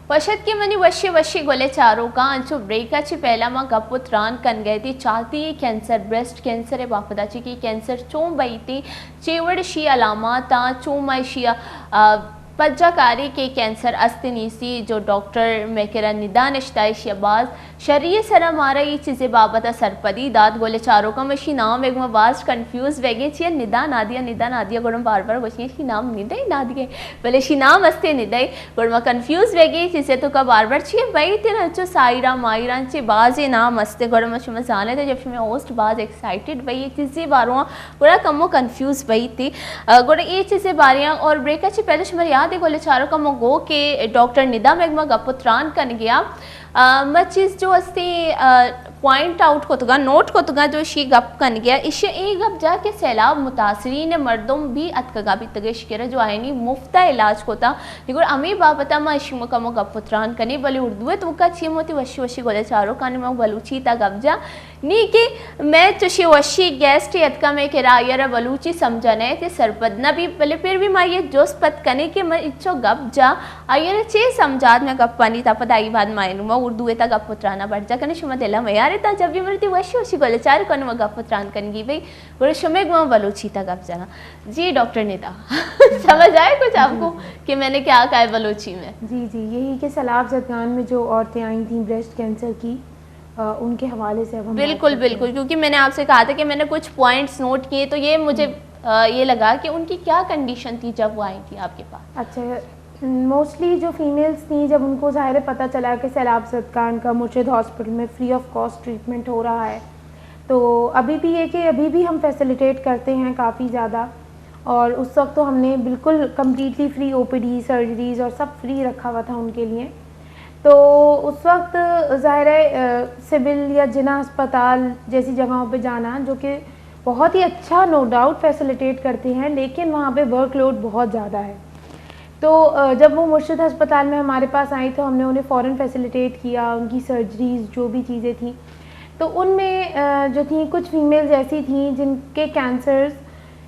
वशत के मनी वशी वशी गोले चारों का अंचो ब्रेकाची पहला माँ गपुत्रान कन गए थी चाहती कैंसर ब्रेस्ट कैंसर है बापदाची की कैंसर चों बई थी चेवड़ शी अलामा ता चों मैशिया पज्जाकारी के कैंसर अस्तिनीसी जो डॉक्टर मेकेरा निदान इश्ताइश अब्बास शरीय सरा मारा ये चीज़ें बाबत सरपदी दाद गोले चारों का मशी नाम एक वास्ट कंफ्यूज वेगे छिए निदान आदिया गुड़म बार बार गोशिए शी नाम निदय नादिए भले शी नाम अस्ते निदय गुड़मा कंफ्यूज वेगे चीज़ें तो का बार बार छिए वही थे नचो साइरा मायरा चे बाजे नाम अस्ते गुड़मा शुमा जाने थे जब मैं होस्ट बाज एक्साइटेड वही चीज़ें बारुआ गुड़ा कमो कंफ्यूज वही थी गुड़ा ये चीज़ें बारियाँ और ब्रेक अच्छी पहले शुमार याद गोले चारों का मोगो के डॉक्टर निदा मेगमा गपुत्रान कन गया चीज़ जो अस्ते पॉइंट आउट कोतगा नोट कोतगा जो शी गप कन गया इशे ए गप जा के सैलाब मुतासरीन मर्दों भी अतकगा भी तगे शिकरा जो आयनी मुफ्त इलाज कोता निगुर अमी बाबता मा इशम कमो गप पुत्रान कनी बली उर्दू तो का छिमोती वशी वशी गोले चारो काने मा बलूची ता गप जा नी के मैं चशी वशी गेस्ट यतका में के रायर बलूची समझने ते सरपदना भी बले फिर भी माये जोस पत कने के मैं इच्छो गप जा आयर चे समझात में गप पानी ता पदाई बाद मायनु मा उर्दू ता गप पुत्राना बढ़ जा कने शुमा देला मैं यार ता जब भी मरती वशी वशी गोले चार कने मा गप पुत्रान कनगी भाई बोले शुमे मा बलूची ता गप जाना जी डॉक्टर नेता समझ आए कुछ आपको कि मैंने क्या कहा है बलूची में? जी जी, यही कि सैलाब ज़दगान में जो औरतें आई थी ब्रेस्ट कैंसर की, उनके हवाले से अब हम बिल्कुल बिल्कुल, क्योंकि मैंने आपसे कहा था कि मैंने कुछ पॉइंट्स नोट किए तो ये मुझे ये लगा कि उनकी क्या कंडीशन थी जब वो आई थी आपके पास। अच्छा, मोस्टली जो फीमेल्स थी जब उनको ज़ाहिर पता चला कि सैलाब ज़दगान का मुर्शिद हॉस्पिटल में फ्री ऑफ कॉस्ट ट्रीटमेंट हो रहा है, तो अभी भी ये कि अभी भी हम फैसिलिटेट करते हैं काफ़ी ज़्यादा, और उस वक्त तो हमने बिल्कुल कम्प्लीटली फ्री ओपीडी सर्जरीज़ और सब फ्री रखा हुआ था उनके लिए। तो उस वक्त ज़ाहिर है सिविल या जिना अस्पताल जैसी जगहों पे जाना, जो कि बहुत ही अच्छा नो डाउट फैसिलिटेट करते हैं, लेकिन वहाँ पे वर्कलोड बहुत ज़्यादा है। तो जब वो मुर्शिद अस्पताल में हमारे पास आई तो हमने उन्हें फ़ौरन फैसिलिटेट किया, उनकी सर्जरीज़ जो भी चीज़ें थी। तो उनमें जो थी कुछ फीमेल्स ऐसी थी जिनके कैंसर्स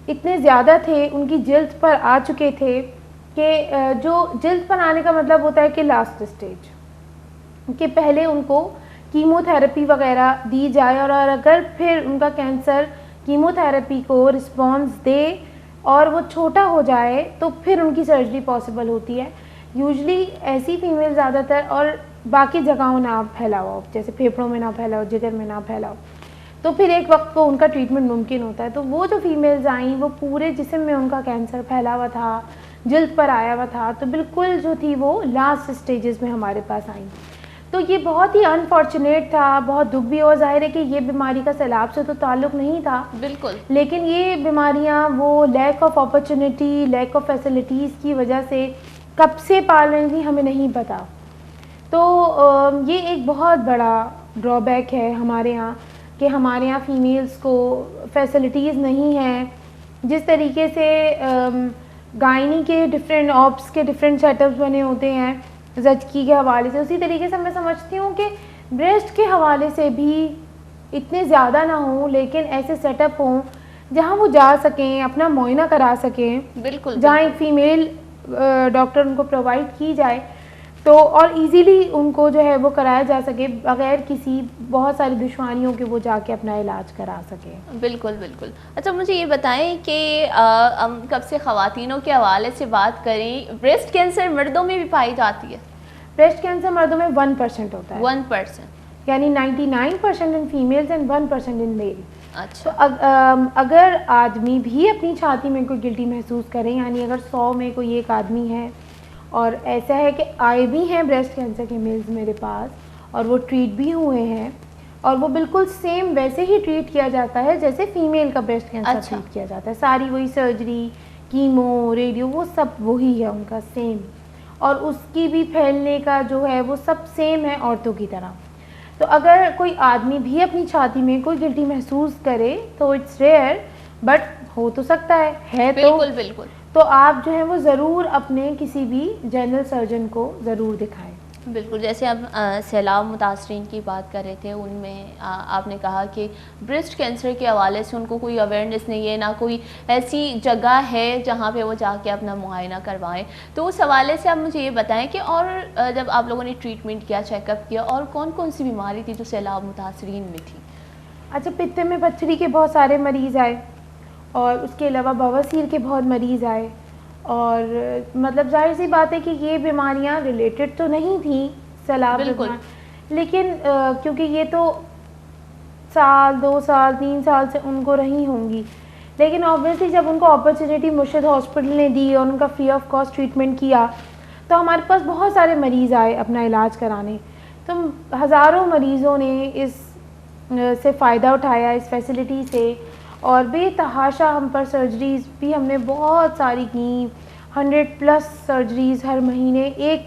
इतने ज़्यादा थे, उनकी जिल्द पर आ चुके थे कि जो जिल्द पर आने का मतलब होता है कि लास्ट स्टेज कि पहले उनको कीमोथेरेपी वगैरह दी जाए, और अगर फिर उनका कैंसर कीमोथेरेपी को रिस्पॉन्स दे और वो छोटा हो जाए तो फिर उनकी सर्जरी पॉसिबल होती है। यूजली ऐसी फीमेल ज़्यादातर, और बाकी जगहों ना फैलाओ, जैसे फेफड़ों में ना फैलाओ, जिगर में ना फैलाओ, तो फिर एक वक्त को उनका ट्रीटमेंट मुमकिन होता है। तो वो जो फीमेल्स आई वो पूरे जिस्म में उनका कैंसर फैला हुआ था, जिल्द पर आया हुआ था, तो बिल्कुल जो थी वो लास्ट स्टेजेस में हमारे पास आई। तो ये बहुत ही अनफॉर्चुनेट था, बहुत दुख भी, और जाहिर है कि ये बीमारी का सैलाब से तो ताल्लुक़ नहीं था बिल्कुल, लेकिन ये बीमारियां वो lack of opportunity, lack of facilities की वजह से कब से पाल रही थी हमें नहीं पता। तो ये एक बहुत बड़ा ड्रॉबैक है हमारे यहाँ कि हमारे यहाँ फ़ीमेल्स को फैसिलिटीज़ नहीं हैं। जिस तरीके से गायनी के डिफरेंट ऑप्स के डिफरेंट सेटअप्स बने होते हैं ज़चकी के हवाले से, उसी तरीके से मैं समझती हूँ कि ब्रेस्ट के हवाले से भी इतने ज़्यादा ना हों, लेकिन ऐसे सेटअप हों जहाँ वो जा सकें, अपना मुआयना करा सकें, बिल्कुल, जहाँ एक फ़ीमेल डॉक्टर उनको प्रोवाइड की जाए, तो और इजीली उनको जो है वो कराया जा सके बगैर किसी बहुत सारी दुश्वारियों के, वो जाके अपना इलाज करा सके। बिल्कुल बिल्कुल। अच्छा, मुझे ये बताएं कि हम कब से ख़वातीनों के हवाले से बात करें, ब्रेस्ट कैंसर मर्दों में भी पाई जाती है? ब्रेस्ट कैंसर मर्दों में 1% होता है, 1%, यानी 99% in females and 1% in male. अच्छा, तो अगर आदमी भी अपनी छाती में कोई गिल्टी महसूस करें, यानी अगर 100 में कोई एक आदमी है, और ऐसा है कि आए भी हैं ब्रेस्ट कैंसर के मेल्स मेरे पास और वो ट्रीट भी हुए हैं, और वो बिल्कुल सेम वैसे ही ट्रीट किया जाता है जैसे फीमेल का ब्रेस्ट कैंसर अच्छा, ट्रीट किया जाता है। सारी वही सर्जरी, कीमो, रेडियो, वो सब वही है उनका सेम, और उसकी भी फैलने का जो है वो सब सेम है औरतों की तरह। तो अगर कोई आदमी भी अपनी छाती में कोई गिल्टी महसूस करे तो इट्स रेयर, बट हो तो सकता है बिल्कुल बिल्कुल। तो आप जो है वो ज़रूर अपने किसी भी जनरल सर्जन को ज़रूर दिखाएं। बिल्कुल, जैसे आप सैलाब मुतासरीन की बात कर रहे थे, उनमें आपने कहा कि ब्रेस्ट कैंसर के हवाले से उनको कोई अवेयरनेस नहीं है, ना कोई ऐसी जगह है जहाँ पे वो जाके अपना मुआयना करवाएं। तो उस हवाले से आप मुझे ये बताएं कि और जब आप लोगों ने ट्रीटमेंट किया, चेकअप किया, और कौन कौन सी बीमारी थी जो सैलाब मुतासरीन में थी? अच्छा, पित्ते में पथरी के बहुत सारे मरीज़ आए, और उसके अलावा बवासीर के बहुत मरीज़ आए, और मतलब जाहिर सी बात है कि ये बीमारियां रिलेटेड तो नहीं थी सैलाब दौरान, लेकिन क्योंकि ये तो साल 2 साल 3 साल से उनको रही होंगी, लेकिन ऑब्वियसली जब उनको अपॉर्चुनिटी मुर्शिद हॉस्पिटल ने दी और उनका फ्री ऑफ कॉस्ट ट्रीटमेंट किया, तो हमारे पास बहुत सारे मरीज़ आए अपना इलाज कराने। तो हज़ारों मरीज़ों ने इस से फ़ायदा उठाया, इस फैसिलिटी से, और बेतहाशा हम पर सर्जरीज़ भी हमने बहुत सारी की, 100+ सर्जरीज़ हर महीने एक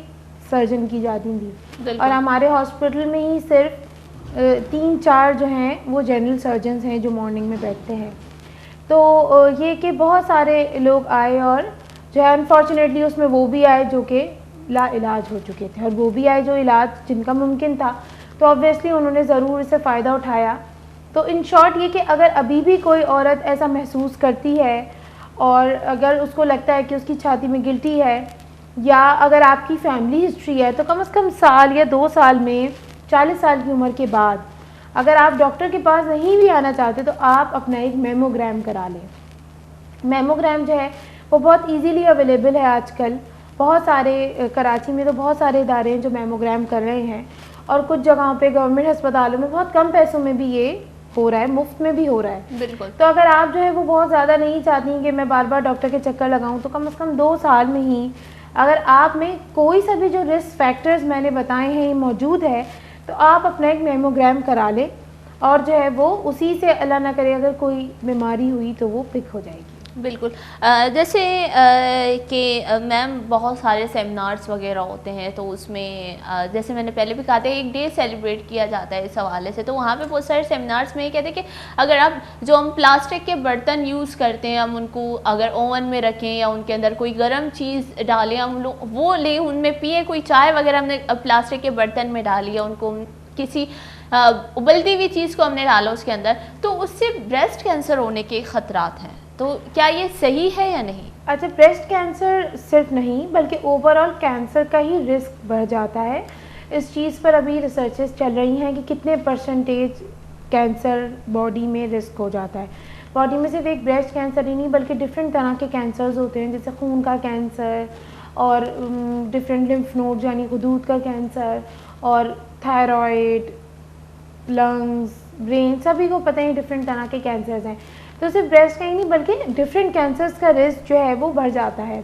सर्जन की जाती थी, और हमारे हॉस्पिटल में ही सिर्फ 3-4 जो हैं वो जनरल सर्जन्स हैं जो मॉर्निंग में बैठते हैं। तो ये कि बहुत सारे लोग आए और जो है अनफॉर्चुनेटली उसमें वो भी आए जो कि लाइलाज हो चुके थे, और वो भी आए जो इलाज जिनका मुमकिन था, तो ऑब्वियसली उन्होंने ज़रूर इससे फ़ायदा उठाया। तो इन शॉर्ट ये कि अगर अभी भी कोई औरत ऐसा महसूस करती है और अगर उसको लगता है कि उसकी छाती में गिल्टी है, या अगर आपकी फैमिली हिस्ट्री है, तो कम से कम साल या 2 साल में 40 साल की उम्र के बाद अगर आप डॉक्टर के पास नहीं भी आना चाहते तो आप अपना एक मेमोग्राम करा लें। मेमोग्राम जो है वो बहुत इजीली अवेलेबल है आजकल। बहुत सारे कराची में तो बहुत सारे इदारे हैं जो मेमोग्राम कर रहे हैं, और कुछ जगहों पे गवर्नमेंट अस्पतालों में बहुत कम पैसों में भी ये हो रहा है, मुफ्त में भी हो रहा है। बिल्कुल। तो अगर आप जो है वो बहुत ज़्यादा नहीं चाहती कि मैं बार बार डॉक्टर के चक्कर लगाऊं, तो कम से कम 2 साल में ही अगर आप में कोई सा भी जो रिस्क फैक्टर्स मैंने बताए हैं ये मौजूद है, तो आप अपना एक मेमोग्राम करा लें, और जो है वो उसी से अल्लाह ना करे अगर कोई बीमारी हुई तो वो पिक हो जाएगी। बिल्कुल। जैसे कि मैम बहुत सारे सेमिनार्स वगैरह होते हैं, तो उसमें जैसे मैंने पहले भी कहा था एक डे सेलिब्रेट किया जाता है इस हवाले से, तो वहाँ पे बहुत सारे सेमिनार्स में ये कहते हैं कि अगर आप जो हम प्लास्टिक के बर्तन यूज़ करते हैं, हम उनको अगर ओवन में रखें या उनके अंदर कोई गर्म चीज़ डालें, हम लोग वो लें, उनमें पिए, कोई चाय वगैरह हमने प्लास्टिक के बर्तन में डाली है, उनको किसी उबलती हुई चीज़ को हमने डाला उसके अंदर, तो उससे ब्रेस्ट कैंसर होने के ख़तरात हैं, तो क्या ये सही है या नहीं? अच्छा, ब्रेस्ट कैंसर सिर्फ नहीं बल्कि ओवरऑल कैंसर का ही रिस्क बढ़ जाता है। इस चीज़ पर अभी रिसर्चेस चल रही हैं कि कितने परसेंटेज कैंसर बॉडी में रिस्क हो जाता है। बॉडी में सिर्फ एक ब्रेस्ट कैंसर ही नहीं बल्कि डिफरेंट तरह के कैंसर्स होते हैं, जैसे खून का कैंसर और डिफरेंट लिम्फ नोड यानी गुदूद का कैंसर, और थायराइड, लंग्स, ब्रेन, सभी को पता है डिफरेंट तरह के कैंसर्स हैं। तो सिर्फ ब्रेस्ट का ही नहीं बल्कि डिफरेंट कैंसर्स का रिस्क जो है वो बढ़ जाता है।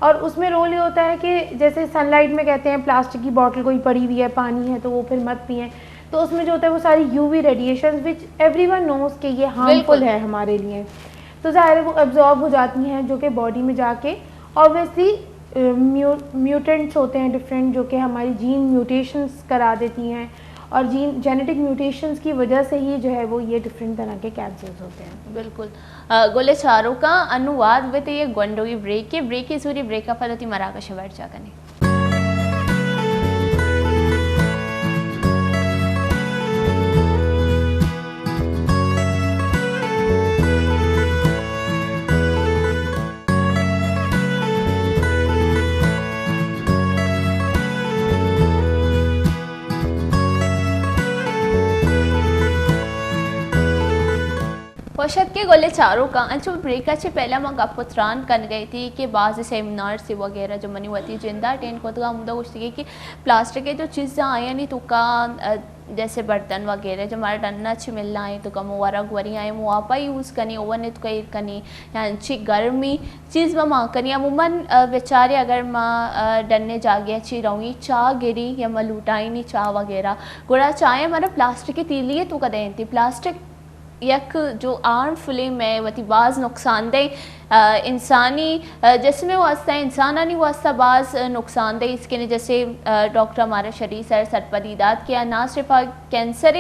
और उसमें रोल ये होता है कि जैसे सनलाइट में कहते हैं प्लास्टिक की बॉटल कोई पड़ी हुई है, पानी है, तो वो फिर मत पिएं, तो उसमें जो होता है वो सारी UV radiation which everyone knows कि ये हार्मफुल है हमारे लिए, तो ज़ाहिर है वो एब्जॉर्ब हो जाती हैं, जो कि बॉडी में जाके ऑब्वियसली म्यूटेंट्स होते हैं डिफरेंट, जो कि हमारी जीन म्यूटेशंस करा देती हैं, और जीन जेनेटिक म्यूटेशंस की वजह से ही जो है वो ये डिफरेंट तरह के कैंसर्स होते हैं। बिल्कुल। गोले चारों का अनुवाद वे ये गोंडोगी ब्रेक की सूरी ब्रेक का फलती मराका शवर्ट जाकने। वशत के गोले चारों का अच्छा ब्रेक से पहले मैं आपको त्रान कर गई थी कि बाज़ सेमिनार से वगैरह जो मनी हुआ थी जिंदा टेन को तो मुद्दा कुछ कि प्लास्टिक के जो चीज़ें आया नहीं तो का जैसे बर्तन वगैरह जो हमारा डन्ना अच्छी मिल रहा है तो कम वारा गुरी आए वो आप यूज़ करनी ओवन ने तो कहीं करनी या अच्छी गर्मी चीज़ माँ करनी अमूमन बेचारे अगर माँ डन्ने जागे अच्छी रहूँगी चाह गिरी या माँ लुटाई नहीं चाह वगैरह गुड़ा चाहे हमारा प्लास्टिक की तीली तो कदें थी प्लास्टिक यक जो आर्म फुली में वती बाज़ नुकसानदेह इंसानी जिसमें वास्ता है इंसानी वास्ता बाज़ नुकसानदेह इसके लिए जैसे डॉक्टर हमारे शरीर सर सरपदीदात किया ना सिर्फ कैंसर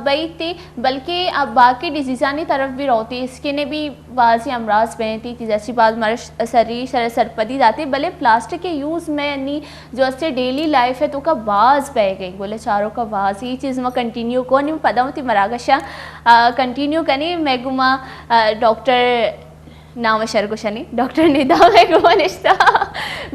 बई थी बल्कि अब बाकी डिजीज़ानी तरफ भी रहती इसके ने भी बाज़ अमराज बहती थी जैसी बाज़ हमारे शरीर सर सरपदी जाती भले प्लास्टिक के यूज़ में नहीं जो अससे डेली लाइफ है तो का बाज़ बह गई बोले चारों का बाज़ ये चीज़ मैं कंटिन्यू को नहीं पता होती मरागशा कंटिन्यू करनी मैं गुमा डॉक्टर नाम शरगुशनी डॉक्टर निदा में गुमानिश्ता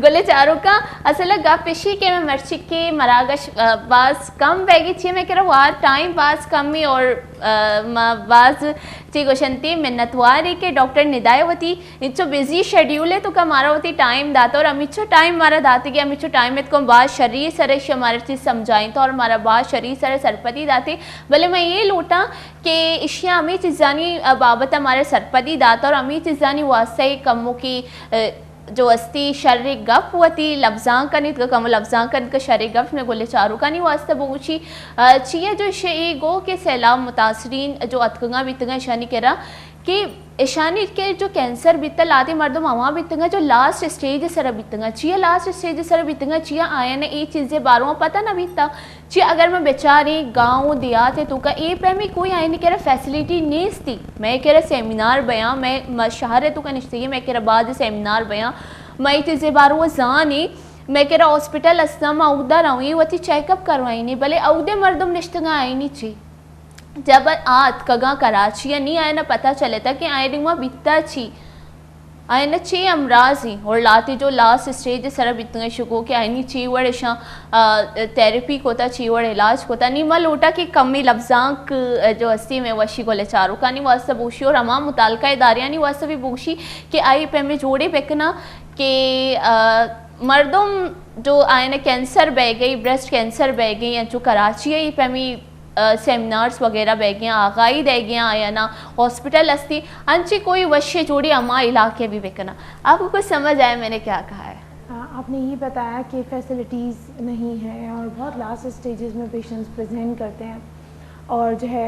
गोले चारों का असल गा पेशी के मैं मर्ची के मरागश बाज कम बैगी थी मैं कह रहा वार टाइम बाज कम ही और बाज ची गोशंती मिन्नतवारी के डॉक्टर निदायवती इच्छो बिजी शेड्यूल है तो का मारा होती टाइम दाता और अमिच्छो टाइम मारा दाती कि अमिच्छो टाइम में तो बाज शरीर सरश हमारे चीज़ समझाई तो और हमारा बाज शरीर सर सरपदी दाती भले मैं ये लूटा कि इशिया अमी चीज़ानी बाबत हमारे सरपदी दाता और अमी चीज़ानी वास्ते कमों की जो अस्ती शर्र गप वती लफ्ज़ां का नहीं कम लफ्ज़ां का शर्र गप में गोले चारों का नहीं वास्ता बहुची चाहिए जो शे गो के सैलाब मुतासरीन जो अतकंगा बितंगा शनी कह रहा कि ईशानी के जो कैंसर बितल आते मर्दम अवा बितंगा जो लास्ट स्टेज सर बितंगा चिया लास्ट स्टेज सर बितंगा चिया आया ने ये चीज़ें बारों पता ना बीता चिया अगर मैं बेचारी गाँव दिया थे तो का ए पे में कोई आए नहीं कह रहा फैसिलिटी नहीं थी मैं कह रहा सेमिनार बयां मैं शहर है तो का निश्चित मैं कह रहा बाद सेमिनार बयां मैं चीज़ें बारों जानी मैं कह रहा हॉस्पिटल असम अवदा रही वती चेकअप करवाई नहीं भले अवदे मर्दम निश्चित आई नहीं ची जब आत कगा कराची या नहीं आए ना पता चले था कि आए वहाँ बिता छी आए ना चे अमराज ही और लाते जो लास्ट स्टेज सर बितना शुको कि आए नहीं ची वड़ ऐसा थेरेपी कोता ची वड़ इलाज कोता नहीं माँ लोटा की कमी लफ्जांक जो हस्ती में वशी गोले चारों का नहीं वास्ता बूशी और अमा मुतालका इदारियाँ नहीं वास्ता भी बूशी कि आई पे में जोड़े पेकना कि मर्दम जो आए ना कैंसर बह गई ब्रेस्ट कैंसर बह गई या जो कराची है पे में सेमिनार्स वगैरह बह गया आगाई दे गया या ना हॉस्पिटल अस्ती अंची कोई वश्य जोड़ी अमा इलाके भी बेकना आपको कुछ समझ आया मैंने क्या कहा है? आपने ये बताया कि फैसिलिटीज़ नहीं है और बहुत लास्ट स्टेजेस में पेशेंट्स प्रेजेंट करते हैं और जो है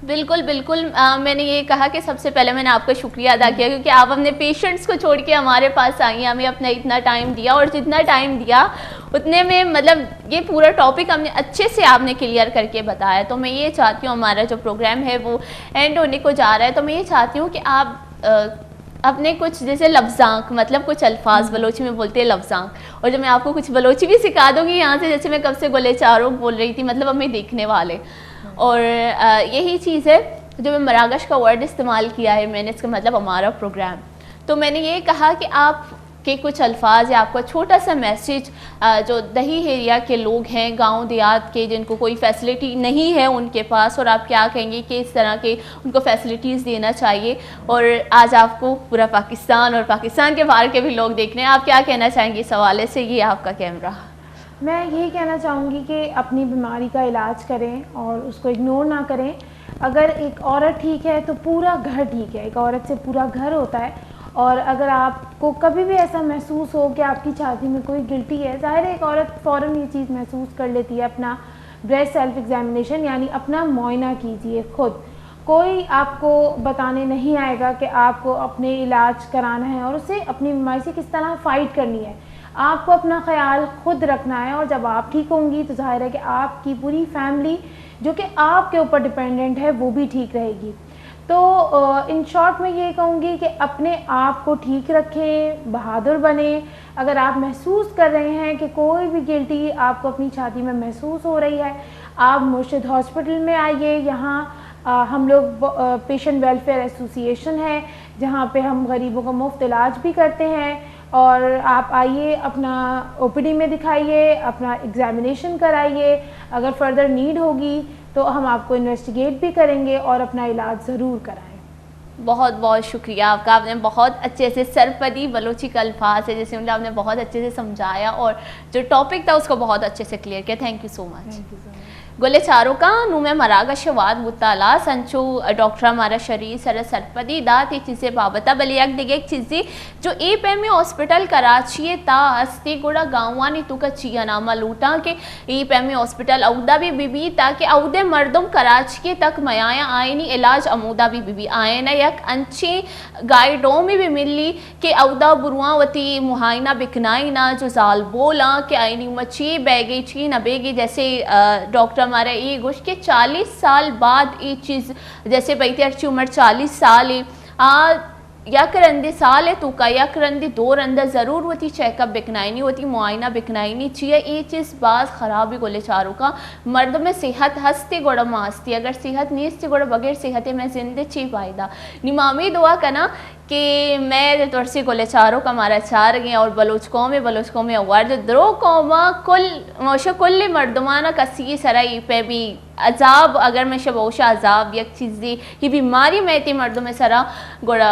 बिल्कुल बिल्कुल मैंने ये कहा कि सबसे पहले मैंने आपका शुक्रिया अदा किया क्योंकि आप अपने पेशेंट्स को छोड़ के हमारे पास आई हमें अपना इतना टाइम दिया और जितना टाइम दिया उतने में मतलब ये पूरा टॉपिक हमने अच्छे से आपने क्लियर करके बताया। तो मैं ये चाहती हूँ हमारा जो प्रोग्राम है वो एंड होने को जा रहा है तो मैं ये चाहती हूँ कि आप अपने कुछ जैसे लफ्जांक मतलब कुछ अल्फाज बलोची में बोलते हैं लफ्जांक और जब मैं आपको कुछ बलोची भी सिखा दूँगी यहाँ से जैसे मैं कब से गोले चारों बोल रही थी मतलब हमें देखने वाले और यही चीज़ है जो मैं मरागश का वर्ड इस्तेमाल किया है मैंने इसका मतलब हमारा प्रोग्राम तो मैंने ये कहा कि आप के कुछ अल्फाज या आपका छोटा सा मैसेज जो दही एरिया के लोग हैं गांव देहात के जिनको कोई फैसिलिटी नहीं है उनके पास और आप क्या कहेंगे कि इस तरह के उनको फैसिलिटीज़ देना चाहिए और आज आपको पूरा पाकिस्तान और पाकिस्तान के बाहर के भी लोग देख रहे हैं आप क्या कहना चाहेंगे इस हवाले से ये आपका कैमरा? मैं यही कहना चाहूँगी कि अपनी बीमारी का इलाज करें और उसको इग्नोर ना करें। अगर एक औरत ठीक है तो पूरा घर ठीक है, एक औरत से पूरा घर होता है और अगर आपको कभी भी ऐसा महसूस हो कि आपकी छाती में कोई गिल्टी है ज़ाहिर है एक औरत फ़ौरन ये चीज़ महसूस कर लेती है। अपना ब्रेस्ट सेल्फ एग्जामिनेशन यानी अपना मुआयना कीजिए खुद, कोई आपको बताने नहीं आएगा कि आपको अपने इलाज कराना है और उससे अपनी बीमारी से किस तरह फ़ाइट करनी है। आपको अपना ख्याल खुद रखना है और जब आप ठीक होंगी तो जाहिर है कि आपकी पूरी फैमिली जो कि आपके ऊपर डिपेंडेंट है वो भी ठीक रहेगी। तो इन शॉर्ट मैं ये कहूँगी कि अपने आप को ठीक रखें, बहादुर बने। अगर आप महसूस कर रहे हैं कि कोई भी गिल्टी आपको अपनी छाती में महसूस हो रही है आप मुर्शिद हॉस्पिटल में आइए। यहाँ हम लोग पेशेंट वेलफेयर एसोसिएशन है जहाँ पे हम गरीबों का मुफ्त इलाज भी करते हैं और आप आइए अपना ओपीडी में दिखाइए, अपना एग्जामिनेशन कराइए। अगर फर्दर नीड होगी तो हम आपको इन्वेस्टिगेट भी करेंगे और अपना इलाज ज़रूर कराएं। बहुत बहुत शुक्रिया आपका, आपने बहुत अच्छे से सरपदी बलोची का अल्फाज है जैसे मतलब आपने बहुत अच्छे से समझाया और जो टॉपिक था उसको बहुत अच्छे से क्लियर किया। Thank you so much. गोले चारों का नू में मरागा शवाद मुताला संचो डॉक्टर हमारा शरीर सर सरपदी दात ये चीज़ें बाबता बली एक दिगे एक चीज़ें जो ए पे में हॉस्पिटल कराची ता हस्ती गोड़ा गाँवानी तू का चिया नामा लूटा के ए पे में हॉस्पिटल अवदा भी बीबी ताकि अवदे मर्दम कराची तक मयाया आए नहीं इलाज अमूदा भी बीबी आए ना यक अंची गाइडों में भी मिली कि अवदा बुरुआवती मुहाइना बिकनाई ना जो जाल बोला कि आई नहीं मची बैगी ची न बेगी जैसे डॉक्टर हमारा ये गोश के 40 साल बाद ये चीज़ जैसे बैठी अच्छी उम्र 40 साल है या करंदे साल है तो का या करंदे 2 रंदा ज़रूर होती चेकअप बिकनाई नहीं होती मुआयना बिकनाई नहीं चाहिए। ये चीज़ बात ख़राब ही गोले चारों का मर्द में सेहत हंसते गोड़ा मास्ती अगर सेहत नहीं हंसते गोड़ा बगैर सेहत में जिंदे ची फायदा निमामी दुआ करना कि मैं तुरसी गोले चारों का मारा चार गए और बलोच कौम अवार्ड द्रो कौमा कुल मर्दमाना कसी सराई पे भी अजाब अगर मैं शबोशा अजाब एक चीज़ी ये बीमारी में थी मर्दों में सरा गोड़ा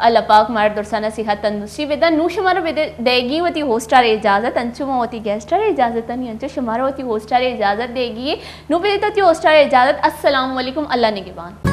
अल्लाह पाक मर्द और सना सेहत तंदुरुस्ती वेदा नू शुमारा वेदे देगी होती होस्टार इजाज़त अंचुमा होती गेस्टार इजाज़त नहीं अंचु शुमारा होती होस्टार इजाज़त देगी नू वेदे होस्टार इजाज़त। अस्सलाम वालेकुम, अल्लाह निगहबान।